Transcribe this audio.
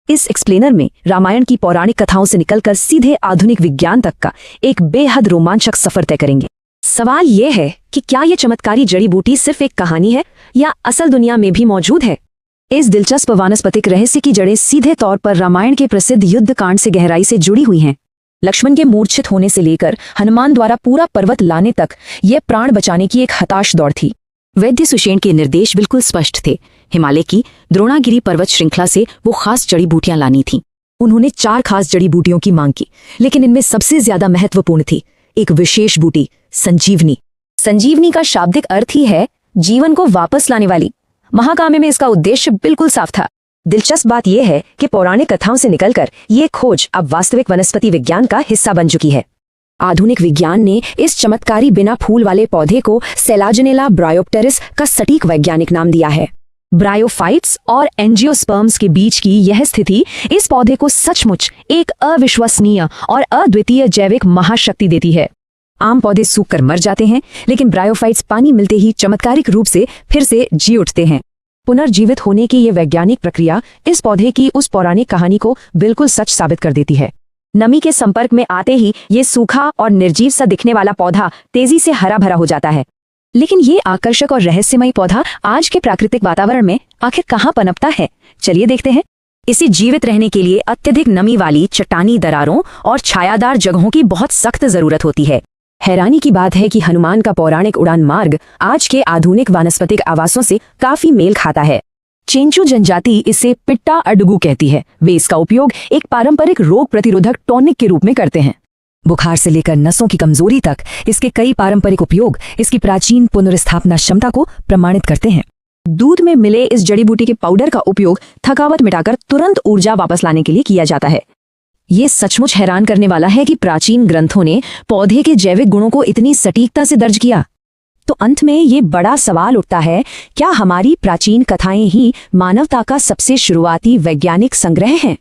इस एक्सप्लेनर में रामायण की पौराणिक कथाओं से निकलकर सीधे आधुनिक विज्ञान तक का एक बेहद रोमांचक सफर तय करेंगे। सवाल ये है कि क्या ये चमत्कारी जड़ी बूटी सिर्फ एक कहानी है या असल दुनिया में भी मौजूद है। इस दिलचस्प वानस्पतिक रहस्य की जड़ें सीधे तौर पर रामायण के प्रसिद्ध युद्ध कांड से गहराई से जुड़ी हुई हैं। लक्ष्मण के मूर्छित होने से लेकर हनुमान द्वारा पूरा पर्वत लाने तक ये प्राण बचाने की एक हताश दौड़ थी। वैद्य सुषेण के निर्देश बिल्कुल स्पष्ट थे। हिमालय की द्रोणागिरी पर्वत श्रृंखला से वो खास जड़ी बूटियां लानी थीं। उन्होंने 4 खास जड़ी बूटियों की मांग की, लेकिन इनमें सबसे ज्यादा महत्वपूर्ण थी एक विशेष बूटी, संजीवनी। संजीवनी का शाब्दिक अर्थ ही है जीवन को वापस लाने वाली। महाकाव्य में इसका उद्देश्य बिल्कुल साफ था। दिलचस्प बात यह है कि पौराणिक कथाओं से निकलकर ये खोज अब वास्तविक वनस्पति विज्ञान का हिस्सा बन चुकी है। आधुनिक विज्ञान ने इस चमत्कारी बिना फूल वाले पौधे को सेलाजिनेला ब्रायोप्टेरिस का सटीक वैज्ञानिक नाम दिया है। ब्रायोफाइट्स और एंजियोस्पर्म्स के बीच की यह स्थिति इस पौधे को सचमुच एक अविश्वसनीय और अद्वितीय जैविक महाशक्ति देती है। आम पौधे सूख कर मर जाते हैं, लेकिन ब्रायोफाइट्स पानी मिलते ही चमत्कारिक रूप से फिर से जी उठते हैं। पुनर्जीवित होने की यह वैज्ञानिक प्रक्रिया इस पौधे की उस पौराणिक कहानी को बिल्कुल सच साबित कर देती है। नमी के संपर्क में आते ही ये सूखा और निर्जीव सा दिखने वाला पौधा तेजी से हरा भरा हो जाता है। लेकिन ये आकर्षक और रहस्यमयी पौधा आज के प्राकृतिक वातावरण में आखिर कहाँ पनपता है, चलिए देखते हैं। इसे जीवित रहने के लिए अत्यधिक नमी वाली चट्टानी दरारों और छायादार जगहों की बहुत सख्त जरूरत होती है। हैरानी की बात है कि हनुमान का पौराणिक उड़ान मार्ग आज के आधुनिक वानस्पतिक आवासों से काफी मेल खाता है। चेंचू जनजाति इसे पिट्टा अडगू कहती है। वे इसका उपयोग एक पारंपरिक रोग प्रतिरोधक टॉनिक के रूप में करते हैं। बुखार से लेकर नसों की कमजोरी तक इसके कई पारंपरिक उपयोग इसकी प्राचीन पुनर्स्थापना क्षमता को प्रमाणित करते हैं। दूध में मिले इस जड़ी बूटी के पाउडर का उपयोग थकावट मिटाकर तुरंत ऊर्जा वापस लाने के लिए किया जाता है। ये सचमुच हैरान करने वाला है कि प्राचीन ग्रंथों ने पौधे के जैविक गुणों को इतनी सटीकता से दर्ज किया। तो अंत में ये बड़ा सवाल उठता है, क्या हमारी प्राचीन कथाएं ही मानवता का सबसे शुरुआती वैज्ञानिक संग्रह हैं?